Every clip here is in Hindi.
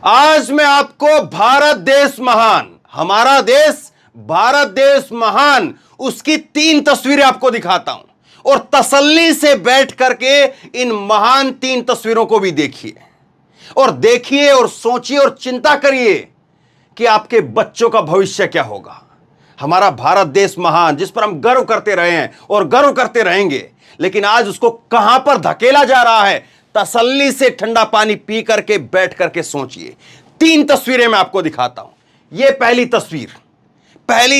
आज मैं आपको भारत देश महान, हमारा देश भारत देश महान, उसकी 3 तस्वीरें आपको दिखाता हूं और तसल्ली से बैठ करके इन महान 3 तस्वीरों को भी देखिए और सोचिए और चिंता करिए कि आपके बच्चों का भविष्य क्या होगा। हमारा भारत देश महान, जिस पर हम गर्व करते रहे हैं और गर्व करते रहेंगे, लेकिन आज उसको कहां पर धकेला जा रहा है। तसल्ली से ठंडा पानी पी करके बैठ करके सोचिए। 3 तस्वीरें मैं आपको दिखाता हूं। यह पहली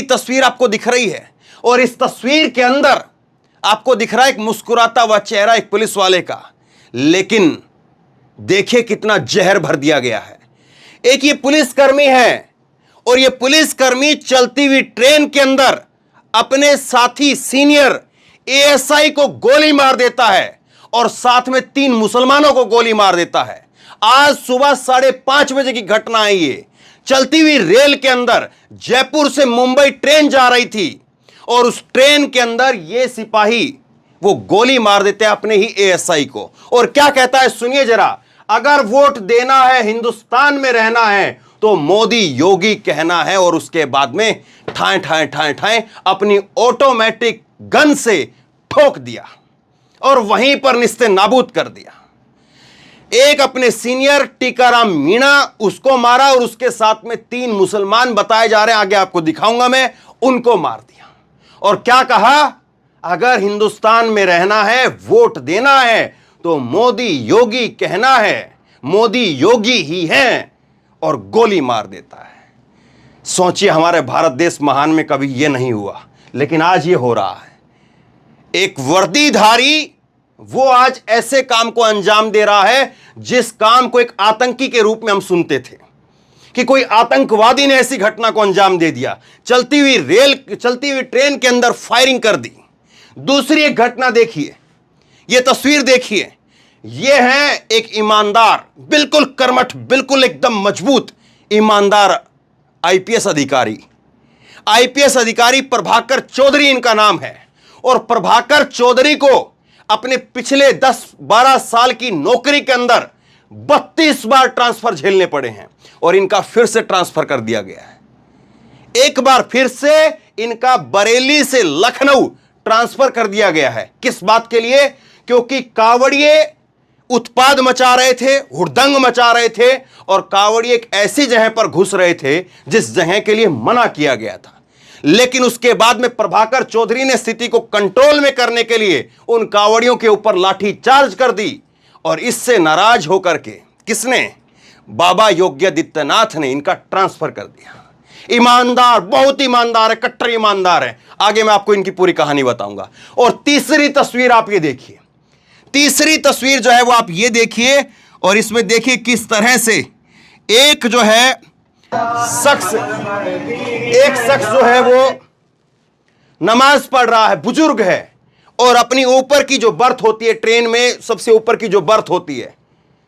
तस्वीर आपको दिख रही है और इस तस्वीर के अंदर आपको दिख रहा है एक मुस्कुराता हुआ चेहरा एक पुलिस वाले का, लेकिन देखिए कितना जहर भर दिया गया है। एक ये पुलिसकर्मी है और ये पुलिसकर्मी चलती हुई ट्रेन के अंदर अपने साथी सीनियर एएसआई को गोली मार देता है और साथ में 3 मुसलमानों को गोली मार देता है। आज सुबह 5:30 बजे की घटना है। ये चलती हुई रेल के अंदर जयपुर से मुंबई ट्रेन जा रही थी और उस ट्रेन के अंदर ये सिपाही वो गोली मार देते हैं अपने ही एएसआई को। और क्या कहता है सुनिए जरा, अगर वोट देना है, हिंदुस्तान में रहना है तो मोदी योगी कहना है। और उसके बाद में ठाए ठाए ठाए ठाए अपनी ऑटोमेटिक गन से ठोक दिया और वहीं पर निस्ते नाबूद कर दिया। एक अपने सीनियर टीकाराम मीणा, उसको मारा और उसके साथ में 3 मुसलमान बताए जा रहे हैं, आगे आपको दिखाऊंगा मैं, उनको मार दिया। और क्या कहा, अगर हिंदुस्तान में रहना है, वोट देना है तो मोदी योगी कहना है, मोदी योगी ही है, और गोली मार देता है। सोचिए, हमारे भारत देश महान में कभी यह नहीं हुआ, लेकिन आज यह हो रहा है। एक वर्दीधारी वो आज ऐसे काम को अंजाम दे रहा है जिस काम को एक आतंकी के रूप में हम सुनते थे कि कोई आतंकवादी ने ऐसी घटना को अंजाम दे दिया। चलती हुई ट्रेन के अंदर फायरिंग कर दी। दूसरी एक घटना देखिए, यह तस्वीर देखिए। यह है एक ईमानदार, बिल्कुल कर्मठ, बिल्कुल एकदम मजबूत ईमानदार आईपीएस अधिकारी प्रभाकर चौधरी इनका नाम है। और प्रभाकर चौधरी को अपने पिछले 10-12 साल की नौकरी के अंदर 32 बार ट्रांसफर झेलने पड़े हैं और इनका फिर से ट्रांसफर कर दिया गया है। एक बार फिर से इनका बरेली से लखनऊ ट्रांसफर कर दिया गया है। किस बात के लिए? क्योंकि कावड़िए उत्पाद मचा रहे थे, हुड़दंग मचा रहे थे और कावड़िए एक ऐसी जगह पर घुस रहे थे जिस जगह के लिए मना किया गया था। लेकिन उसके बाद में प्रभाकर चौधरी ने स्थिति को कंट्रोल में करने के लिए उन कावड़ियों के ऊपर लाठी चार्ज कर दी और इससे नाराज होकर के किसने? बाबा योगी आदित्यनाथ ने इनका ट्रांसफर कर दिया। ईमानदार, बहुत ईमानदार है, कट्टर ईमानदार है। आगे मैं आपको इनकी पूरी कहानी बताऊंगा। और तीसरी तस्वीर आप ये देखिए, तीसरी तस्वीर जो है वो आप ये देखिए और इसमें देखिए किस तरह से एक जो है शख्स जो है वो नमाज पढ़ रहा है, बुजुर्ग है, और अपनी ऊपर की जो बर्थ होती है ट्रेन में, सबसे ऊपर की जो बर्थ होती है,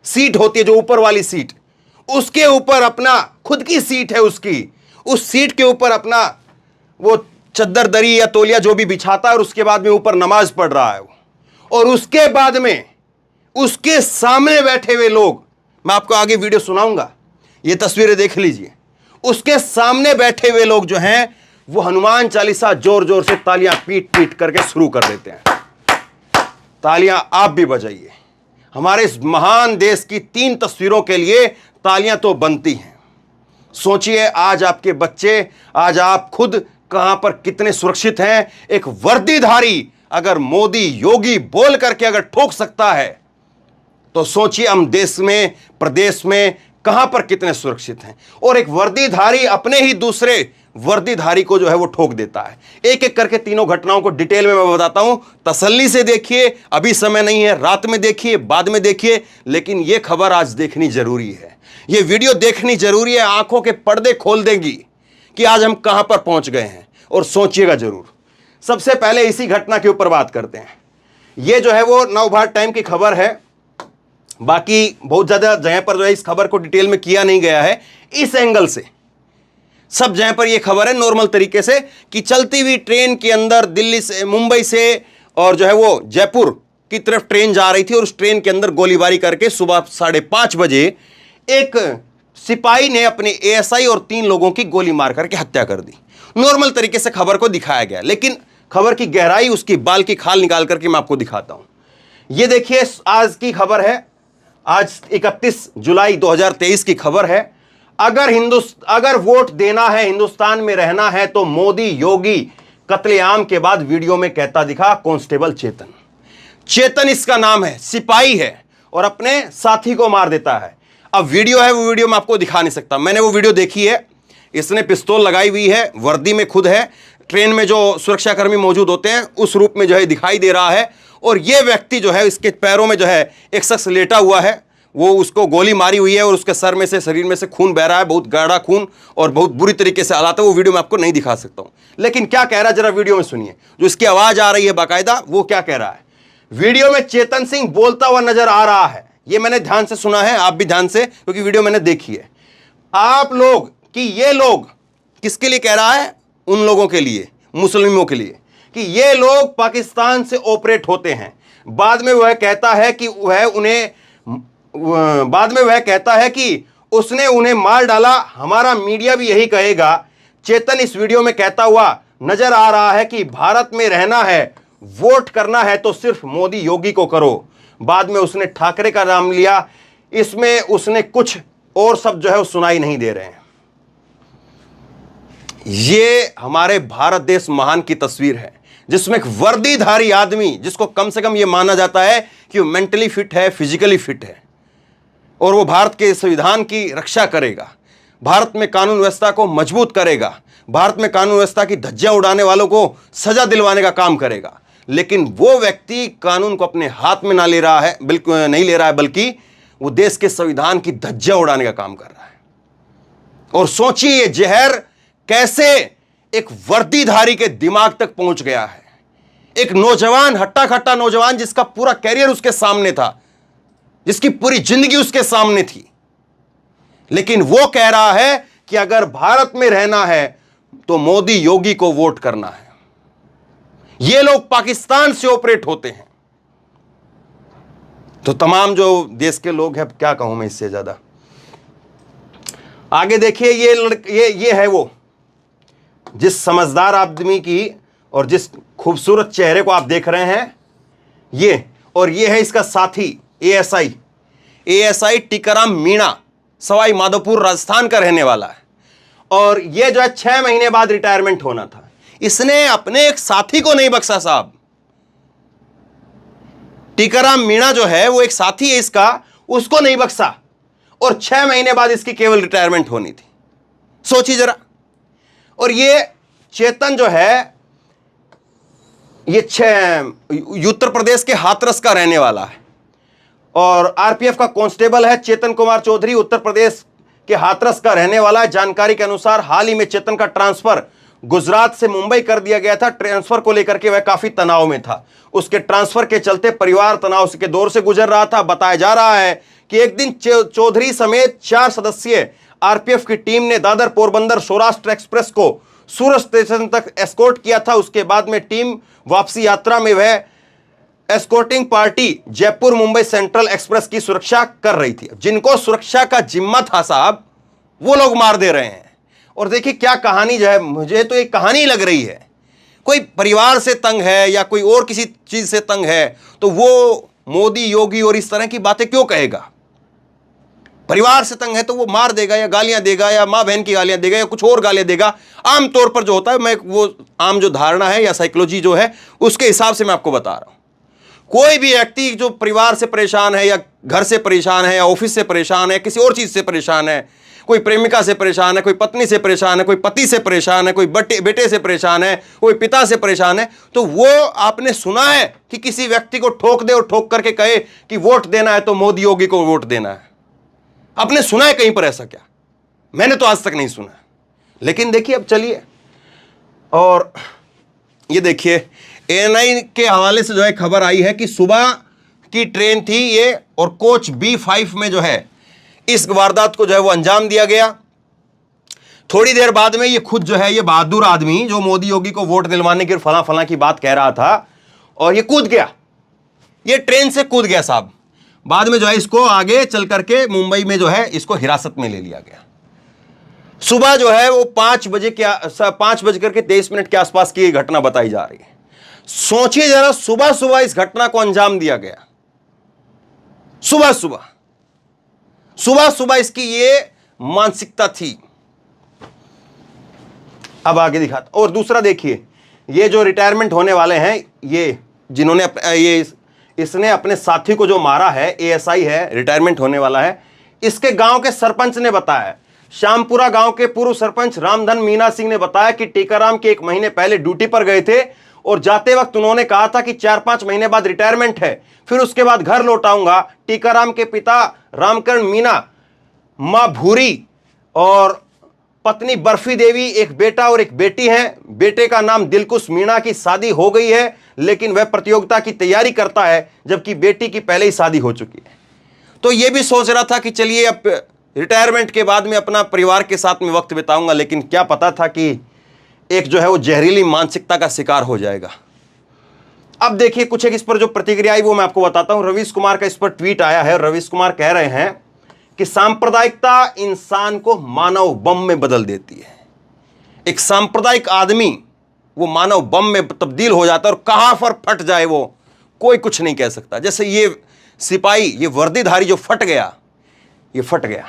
सीट होती है, जो ऊपर वाली सीट, उसके ऊपर अपना खुद की सीट है, उस सीट के ऊपर अपना वो चद्दर दरी या तौलिया जो भी बिछाता है और उसके बाद में ऊपर नमाज पढ़ रहा है वो। और उसके बाद में उसके सामने बैठे हुए लोग, मैं आपको आगे वीडियो सुनाऊंगा, ये तस्वीरें देख लीजिए। उसके सामने बैठे हुए लोग जो हैं वो हनुमान चालीसा जोर जोर से तालियां पीट पीट करके शुरू कर देते हैं। तालियां आप भी बजाइए। हमारे इस महान देश की 3 तस्वीरों के लिए तालियां तो बनती हैं। सोचिए, आज आपके बच्चे, आज आप खुद कहां पर कितने सुरक्षित हैं। एक वर्दीधारी अगर मोदी योगी बोल करके अगर ठोक सकता है तो सोचिए हम देश में, प्रदेश में कहां पर कितने सुरक्षित हैं। और एक वर्दीधारी अपने ही दूसरे वर्दीधारी को जो है वो ठोक देता है। एक एक करके तीनों घटनाओं को डिटेल में मैं बताता हूं, तसल्ली से देखिए। अभी समय नहीं है, रात में देखिए, बाद में देखिए, लेकिन यह खबर आज देखनी जरूरी है, यह वीडियो देखनी जरूरी है। आंखों के पर्दे खोल देंगी कि आज हम कहां पर पहुंच गए हैं, और सोचिएगा जरूर। सबसे पहले इसी घटना के ऊपर बात करते हैं। यह जो है वो नवभारत टाइम की खबर है, बाकी बहुत ज्यादा जगह पर जो है इस खबर को डिटेल में किया नहीं गया है। इस एंगल से सब जगह पर यह खबर है नॉर्मल तरीके से कि चलती हुई ट्रेन के अंदर दिल्ली से, मुंबई से और जो है वो जयपुर की तरफ ट्रेन जा रही थी और उस ट्रेन के अंदर गोलीबारी करके सुबह 5:30 बजे एक सिपाही ने अपने एएसआई और 3 लोगों की गोली मार करके हत्या कर दी। नॉर्मल तरीके से खबर को दिखाया गया, लेकिन खबर की गहराई, उसकी बाल की खाल निकाल करके मैं आपको दिखाता हूं। यह देखिए, आज की खबर है, आज 31 जुलाई 2023 की खबर है। अगर वोट देना है, हिंदुस्तान में रहना है, तो मोदी योगी कत्लेआम के बाद वीडियो में कहता दिखा कांस्टेबल चेतन इसका नाम है, सिपाही है और अपने साथी को मार देता है। अब वीडियो है, वो वीडियो मैं आपको दिखा नहीं सकता, मैंने वो वीडियो देखी है। इसने पिस्तौल लगाई हुई है, वर्दी में खुद है, ट्रेन में जो सुरक्षाकर्मी मौजूद होते हैं उस रूप में जो है दिखाई दे रहा है। और ये व्यक्ति जो है, इसके पैरों में जो है एक शख्स लेटा हुआ है, वो उसको गोली मारी हुई है और उसके सर में से, शरीर में से खून बह रहा है, बहुत गाढ़ा खून और बहुत बुरी तरीके से हालात है। वो वीडियो मैं आपको नहीं दिखा सकता हूं, लेकिन क्या कह रहा है जरा वीडियो में सुनिए। जो इसकी आवाज आ रही है बाकायदा, वो क्या कह रहा है। वीडियो में चेतन सिंह बोलता हुआ नजर आ रहा है, ये मैंने ध्यान से सुना है, आप भी ध्यान से, क्योंकि वीडियो मैंने देखी है। आप लोग कि ये लोग किसके लिए कह रहा है, उन लोगों के लिए, मुस्लिमों के लिए, कि ये लोग पाकिस्तान से ऑपरेट होते हैं। बाद में वह कहता है कि उसने उन्हें मार डाला। हमारा मीडिया भी यही कहेगा। चेतन इस वीडियो में कहता हुआ नजर आ रहा है कि भारत में रहना है, वोट करना है तो सिर्फ मोदी योगी को करो। बाद में उसने ठाकरे का नाम लिया, इसमें उसने कुछ और शब्द जो है वो सुनाई नहीं दे रहे हैं। ये हमारे भारत देश महान की तस्वीर है, जिसमें एक वर्दीधारी आदमी, जिसको कम से कम ये माना जाता है कि वो मेंटली फिट है, फिजिकली फिट है, और वो भारत के संविधान की रक्षा करेगा, भारत में कानून व्यवस्था को मजबूत करेगा, भारत में कानून व्यवस्था की धज्जियां उड़ाने वालों को सजा दिलवाने का काम करेगा। लेकिन वो व्यक्ति कानून को अपने हाथ में ना ले रहा है, बिल्कुल नहीं ले रहा है, बल्कि वो देश के संविधान की धज्जियां उड़ाने का काम कर रहा है। और सोचिए ये जहर कैसे एक वर्दीधारी के दिमाग तक पहुंच गया है। एक नौजवान, हट्टा खट्टा नौजवान, जिसका पूरा कैरियर उसके सामने था, जिसकी पूरी जिंदगी उसके सामने थी, लेकिन वो कह रहा है कि अगर भारत में रहना है तो मोदी योगी को वोट करना है। ये लोग पाकिस्तान से ऑपरेट होते हैं। तो तमाम जो देश के लोग हैं, क्या कहूं मैं इससे ज्यादा। आगे देखिए, ये है वो, जिस समझदार आदमी की और जिस खूबसूरत चेहरे को आप देख रहे हैं, ये, और ये है इसका साथी एएसआई टीकाराम मीणा, सवाई माधोपुर राजस्थान का रहने वाला है। और ये जो है 6 महीने बाद रिटायरमेंट होना था। इसने अपने एक साथी को नहीं बख्शा साहब। टीकाराम मीणा जो है वो एक साथी है इसका, उसको नहीं बख्शा, और 6 महीने बाद इसकी केवल रिटायरमेंट होनी थी। सोचिए जरा। और ये चेतन जो है, ये उत्तर प्रदेश के हाथरस का रहने वाला है और आरपीएफ का कांस्टेबल है। चेतन कुमार चौधरी उत्तर प्रदेश के हाथरस का रहने वाला है। जानकारी के अनुसार हाल ही में चेतन का ट्रांसफर गुजरात से मुंबई कर दिया गया था। ट्रांसफर को लेकर के वह काफी तनाव में था। उसके ट्रांसफर के चलते परिवार तनाव के दौर से गुजर रहा था। बताया जा रहा है कि एक दिन चौधरी समेत 4 सदस्यीय आरपीएफ की टीम ने दादर पोरबंदर सौराष्ट्र एक्सप्रेस को सूरत स्टेशन तक एस्कॉर्ट किया था। उसके बाद में टीम वापसी यात्रा में वह escorting party Jaipur Mumbai central express की सुरक्षा कर रही थी। जिनको सुरक्षा का जिम्मा था साहब, वो लोग मार दे रहे हैं। और देखिए क्या कहानी जो है, मुझे तो एक कहानी लग रही है। कोई परिवार से तंग है या कोई और किसी चीज से तंग है तो वो मोदी योगी और इस तरह की बातें क्यों कहेगा। परिवार से तंग है तो वो मार देगा या गालियां देगा या मां बहन की गालियां देगा या कुछ और गालियां देगा। आमतौर पर जो होता है, मैं वो आम जो धारणा है या साइकोलॉजी जो है उसके हिसाब से मैं आपको बता रहा हूं। कोई भी व्यक्ति जो परिवार से परेशान है या घर से परेशान है या ऑफिस से परेशान है, किसी और चीज से परेशान है, कोई प्रेमिका से परेशान है, कोई पत्नी से परेशान है, कोई पति से परेशान है, कोई बेटे से परेशान है, कोई पिता से परेशान है, तो वो आपने सुना है कि किसी व्यक्ति को ठोक दे और ठोक करके कहे कि वोट देना है तो मोदी योगी को वोट देना है। आपने सुना है कहीं पर ऐसा? क्या मैंने तो आज तक नहीं सुना। लेकिन देखिए अब चलिए, और ये देखिए एएनआई के हवाले से जो है खबर आई है कि सुबह की ट्रेन थी ये, और कोच B5 में जो है इस वारदात को जो है वो अंजाम दिया गया। थोड़ी देर बाद में ये खुद जो है, ये बहादुर आदमी जो मोदी योगी को वोट दिलवाने की फला की बात कह रहा था, और ये कूद गया, ये ट्रेन से कूद गया साहब। बाद में जो है इसको आगे चल करके मुंबई में जो है इसको हिरासत में ले लिया गया। सुबह जो है वो 5 बजकर के 23 के आसपास की घटना बताई जा रही है। सोचिए जरा, सुबह सुबह इस घटना को अंजाम दिया गया। सुबह सुबह इसकी ये मानसिकता थी। अब आगे दिखाता। और दूसरा देखिए, ये जो रिटायरमेंट होने वाले हैं, ये जिन्होंने इसने अपने साथी को जो मारा है, एएसआई है, रिटायरमेंट होने वाला है, इसके गांव के सरपंच ने बताया, श्यामपुरा गांव के पूर्व सरपंच रामधन मीना सिंह ने बताया कि टीकाराम के 1 महीने पहले ड्यूटी पर गए थे और जाते वक्त उन्होंने कहा था कि 4-5 महीने बाद रिटायरमेंट है, फिर उसके बाद घर लौटाऊंगा। टीकाराम के पिता रामकरण मीना, मां भूरी और पत्नी बर्फी देवी, एक बेटा और एक बेटी है। बेटे का नाम दिलकुश मीणा की शादी हो गई है, लेकिन वह प्रतियोगिता की तैयारी करता है, जबकि बेटी की पहले ही शादी हो चुकी है। तो यह भी सोच रहा था कि चलिए अब रिटायरमेंट के बाद में अपना परिवार के साथ में वक्त बिताऊंगा, लेकिन क्या पता था कि एक जो है वो जहरीली मानसिकता का शिकार हो जाएगा। अब देखिए कुछ एक इस पर जो प्रतिक्रिया आई वो मैं आपको बताता हूं। रवीश कुमार का इस पर ट्वीट आया है। रवीश कुमार कह रहे हैं कि सांप्रदायिकता इंसान को मानव बम में बदल देती है। एक सांप्रदायिक आदमी वो मानव बम में तब्दील हो जाता है और कहां पर फट जाए वो कोई कुछ नहीं कह सकता। जैसे ये सिपाही, ये वर्दीधारी जो फट गया, ये फट गया।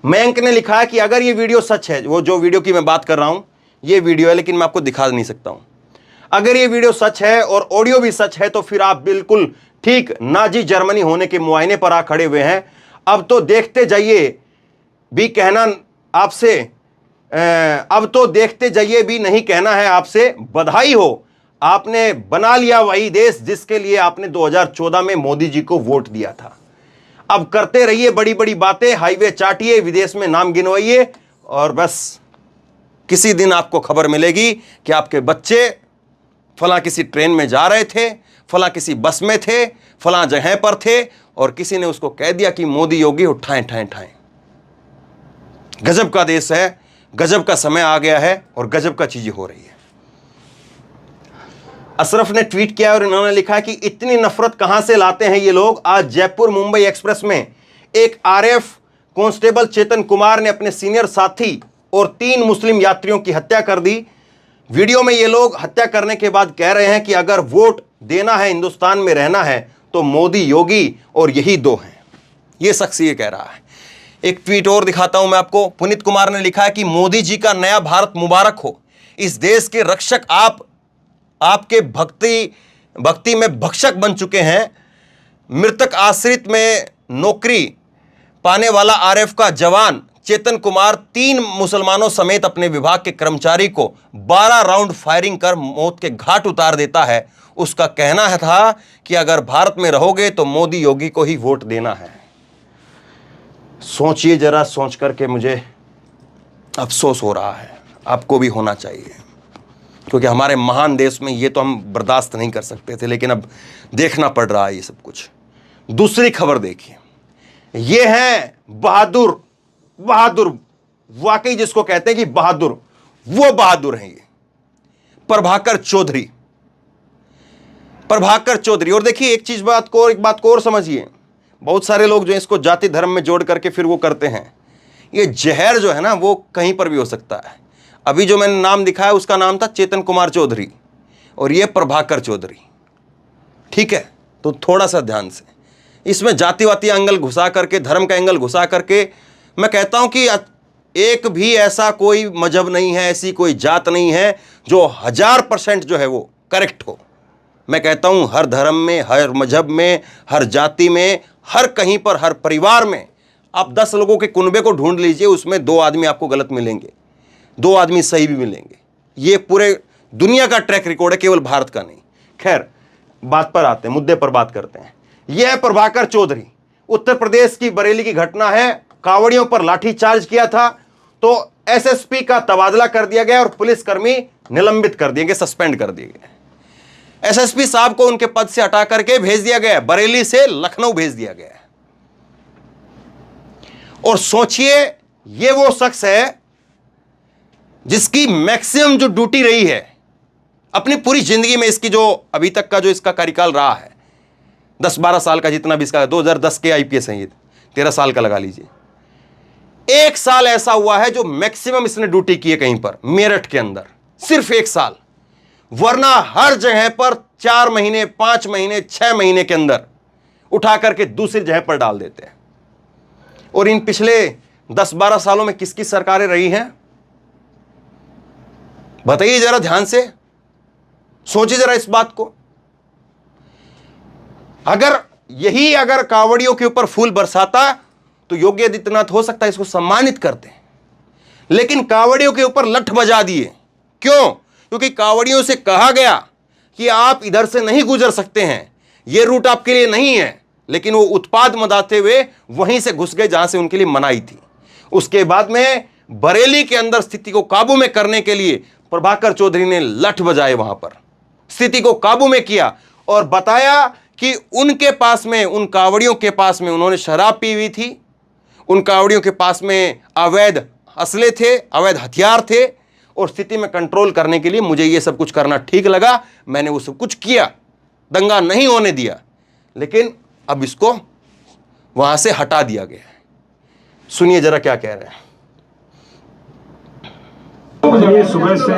मयंक ने लिखा है कि अगर ये वीडियो सच है, वो जो वीडियो की मैं बात कर रहा हूं ये वीडियो है, लेकिन मैं आपको दिखा नहीं सकता हूं। अगर ये वीडियो सच है और ऑडियो भी सच है तो फिर आप बिल्कुल ठीक नाजी जर्मनी होने के मुआयने पर आ खड़े हुए हैं। अब तो देखते जाइए भी कहना आपसे, अब तो देखते जाइए भी नहीं कहना है आपसे, बधाई हो, आपने बना लिया वही देश जिसके लिए आपने 2014 में मोदी जी को वोट दिया था। अब करते रहिए बड़ी बड़ी बातें, हाईवे चाटिए, विदेश में नाम गिनवाइए और बस किसी दिन आपको खबर मिलेगी कि आपके बच्चे फला किसी ट्रेन में जा रहे थे, फला किसी बस में थे, फला जगह पर थे और किसी ने उसको कह दिया कि मोदी योगी उठाएं ठाएं ठाएं। गजब का देश है, गजब का समय आ गया है और गजब का चीजें हो रही है। अशरफ ने ट्वीट किया और इन्होंने लिखा कि इतनी नफरत कहां से लाते हैं ये लोग। आज जयपुर मुंबई एक्सप्रेस में एक आरएएफ कांस्टेबल चेतन कुमार ने अपने सीनियर साथी और 3 मुस्लिम यात्रियों की हत्या कर दी। वीडियो में ये लोग हत्या करने के बाद कह रहे हैं कि अगर वोट देना है, हिंदुस्तान में रहना है तो मोदी योगी और यही 2 हैं। ये शख्स ये कह रहा है। एक ट्वीट और दिखाता हूं मैं आपको। पुनीत कुमार ने लिखा है कि मोदी जी का नया भारत मुबारक हो। इस देश के रक्षक आपके भक्ति में भक्षक बन चुके हैं। मृतक आश्रित में नौकरी पाने वाला आरएएफ का जवान चेतन कुमार 3 मुसलमानों समेत अपने विभाग के कर्मचारी को 12 राउंड फायरिंग कर मौत के घाट उतार देता है। उसका कहना है था कि अगर भारत में रहोगे तो मोदी योगी को ही वोट देना है। सोचिए जरा, सोच करके मुझे अफसोस हो रहा है, आपको भी होना चाहिए, क्योंकि हमारे महान देश में ये तो हम बर्दाश्त नहीं कर सकते थे, लेकिन अब देखना पड़ रहा है ये सब कुछ। दूसरी खबर देखिए, ये हैं बहादुर वाकई जिसको कहते हैं कि बहादुर, वो बहादुर हैं ये प्रभाकर चौधरी। और देखिए एक बात को और समझिए, बहुत सारे लोग जो इसको जाति धर्म में जोड़ करके फिर वो करते हैं। ये जहर जो है ना वो कहीं पर भी हो सकता है। अभी जो मैंने नाम दिखाया उसका नाम था चेतन कुमार चौधरी और ये प्रभाकर चौधरी, ठीक है। तो थोड़ा सा ध्यान से, इसमें जातिवादी एंगल घुसा करके, धर्म का एंगल घुसा करके, मैं कहता हूं कि एक भी ऐसा कोई मजहब नहीं है, ऐसी कोई जात नहीं है जो 1000% जो है वो करेक्ट हो। मैं कहता हूं हर धर्म में, हर मजहब में, हर जाति में, हर कहीं पर, हर परिवार में आप 10 लोगों के कुनबे को ढूंढ लीजिए, उसमें 2 आदमी आपको गलत मिलेंगे, 2 आदमी सही भी मिलेंगे। ये पूरे दुनिया का ट्रैक रिकॉर्ड है, केवल भारत का नहीं। खैर, बात पर आते हैं, मुद्दे पर बात करते हैं। यह है प्रभाकर चौधरी। उत्तर प्रदेश की बरेली की घटना है। कांवड़ियों पर लाठीचार्ज किया था तो एसएसपी का तबादला कर दिया गया और पुलिसकर्मी निलंबित कर दिए गए, सस्पेंड कर दिए गए। एसएसपी साहब को उनके पद से हटा करके भेज दिया गया, बरेली से लखनऊ भेज दिया गया। और सोचिए, ये वो शख्स है जिसकी मैक्सिमम जो ड्यूटी रही है अपनी पूरी जिंदगी में, इसकी जो अभी तक का जो इसका कार्यकाल रहा है, 10-12 साल का जितना भी इसका, 2010 के आईपीएस हैं ये, 13 साल का लगा लीजिए। 1 साल ऐसा हुआ है जो मैक्सिमम इसने ड्यूटी की है कहीं पर, मेरठ के अंदर, सिर्फ 1 साल। वरना हर जगह पर 4 महीने, 5 महीने, 6 महीने के अंदर उठा करके दूसरी जगह पर डाल देते हैं। और इन पिछले 10-12 सालों में किसकी सरकारें रही हैं बताइए जरा, ध्यान से सोचिए जरा इस बात को। अगर कांवड़ियों के ऊपर फूल बरसाता तो योगी आदित्यनाथ हो सकता है इसको सम्मानित करते हैं, लेकिन कांवड़ियों के ऊपर लठ बजा दिए। क्यों? क्योंकि कांवड़ियों से कहा गया कि आप इधर से नहीं गुजर सकते हैं, यह रूट आपके लिए नहीं है, लेकिन वो उत्पाद मचाते हुए वहीं से घुस गए जहां से उनके लिए मनाही थी। उसके बाद में बरेली के अंदर स्थिति को काबू में करने के लिए प्रभाकर चौधरी ने लठ बजाए, वहां पर स्थिति को काबू में किया और बताया कि उनके पास में, उन कांवड़ियों के पास में उन्होंने शराब पी हुई थी, उन कांवड़ियों के पास में अवैध असले थे, अवैध हथियार थे, और स्थिति में कंट्रोल करने के लिए मुझे ये सब कुछ करना ठीक लगा, मैंने वो सब कुछ किया, दंगा नहीं होने दिया। लेकिन अब इसको वहां से हटा दिया गया है। सुनिए जरा क्या कह रहे हैं। ये सुबह से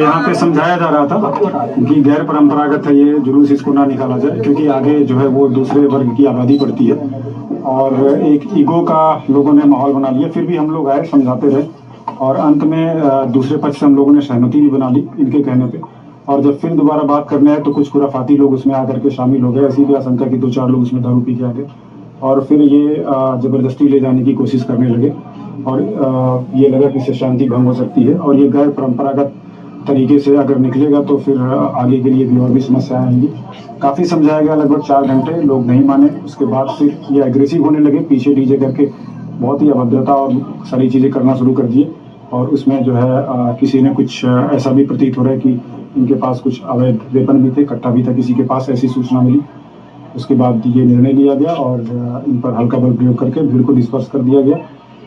यहाँ पे समझाया जा रहा था कि गैर परंपरागत है ये जुलूस, इसको ना निकाला जाए, क्योंकि आगे जो है वो दूसरे वर्ग की आबादी पड़ती है और एक ईगो का लोगों ने माहौल बना लिया। फिर भी हम लोग आए, समझाते रहे और अंत में दूसरे पक्ष से हम लोगों ने सहमति भी बना ली इनके कहने पे। और जब फिर दोबारा बात करने आए तो कुछ खुराफाती लोग उसमें आकर के शामिल हो गए। ऐसी भी आशंका कि 2-4 लोग उसमें दारू पी के आ गए और फिर ये जबरदस्ती ले जाने की कोशिश करने लगे और ये लगा कि इससे शांति भंग हो सकती है और ये गैर परंपरागत तरीके से अगर निकलेगा तो फिर आगे के लिए भी और भी समस्याएं आएंगी। काफ़ी समझाया गया, लगभग 4 घंटे, लोग नहीं माने। उसके बाद फिर ये एग्रेसिव होने लगे, पीछे डीजे करके बहुत ही अभद्रता और सारी चीज़ें करना शुरू कर दिए। और उसमें जो है किसी ने कुछ ऐसा भी प्रतीत हो रहा है कि इनके पास कुछ अवैध वेपन भी थे, कट्टा भी था किसी के पास, ऐसी सूचना मिली। उसके बाद ये निर्णय लिया गया और इन पर हल्का बल प्रयोग करके भीड़ को डिस्पर्स कर दिया गया।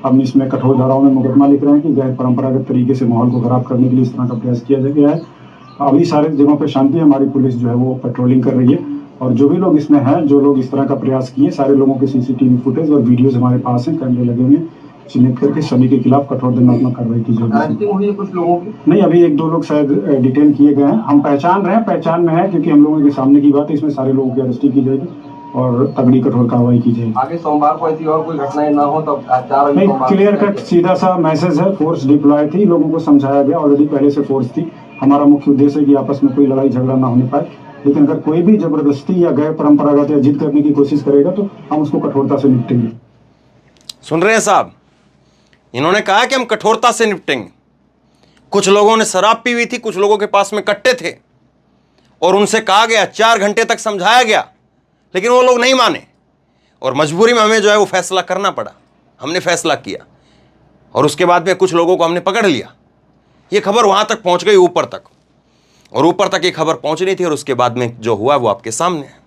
हम इसमें कठोर धाराओं में मुकदमा लिख रहे हैं कि गैर परंपरागत तरीके से माहौल को खराब करने के लिए इस तरह का प्रयास किया गया है। अभी सारे जगहों पर शांति है, हमारी पुलिस जो है वो पेट्रोलिंग कर रही है और जो भी लोग इसमें हैं, जो लोग इस तरह का प्रयास किए, सारे लोगों के सीसीटीवी फुटेज और वीडियोज हमारे पास हैं, कैमरे लगे हुए, चिन्हित करके सभी के खिलाफ कठोर दंडात्मक कार्रवाई की जाएगी। कुछ लोगों की नहीं, अभी 1-2 लोग शायद डिटेन किए गए हैं, हम पहचान रहे हैं, पहचान में है क्योंकि हम लोगों के सामने की बात है। इसमें सारे लोगों की अरेस्टी की जाएगी और तगड़ी कठोर कार्रवाई की जाएगी। आगे सोमवार को ऐसी और कोई घटनाएं ना हो तो नहीं, क्लियर कट सीधा सा मैसेज है। फोर्स डिप्लॉय थी, लोगों को समझाया गया, ऑलरेडी पहले से फोर्स थी। हमारा मुख्य उद्देश्य है कि आपस में कोई लड़ाई झगड़ा ना होने पाए, लेकिन अगर कोई भी जबरदस्ती या गैर परंपरागत या जिद करने की कोशिश करेगा तो हम उसको कठोरता से निपटेंगे। सुन रहे हैं साहब, इन्होंने कहा कि हम कठोरता से निपटेंगे। कुछ लोगों ने शराब पी हुई थी, कुछ लोगों के पास में कट्टे थे और उनसे कहा गया, 4 घंटे तक समझाया गया, लेकिन वो लोग नहीं माने और मजबूरी में हमें जो है वो फैसला करना पड़ा। हमने फैसला किया और उसके बाद में कुछ लोगों को हमने पकड़ लिया। ये खबर वहां तक पहुंच गई, ऊपर तक, और ऊपर तक ये खबर पहुंच रही थी और उसके बाद में जो हुआ वो आपके सामने है।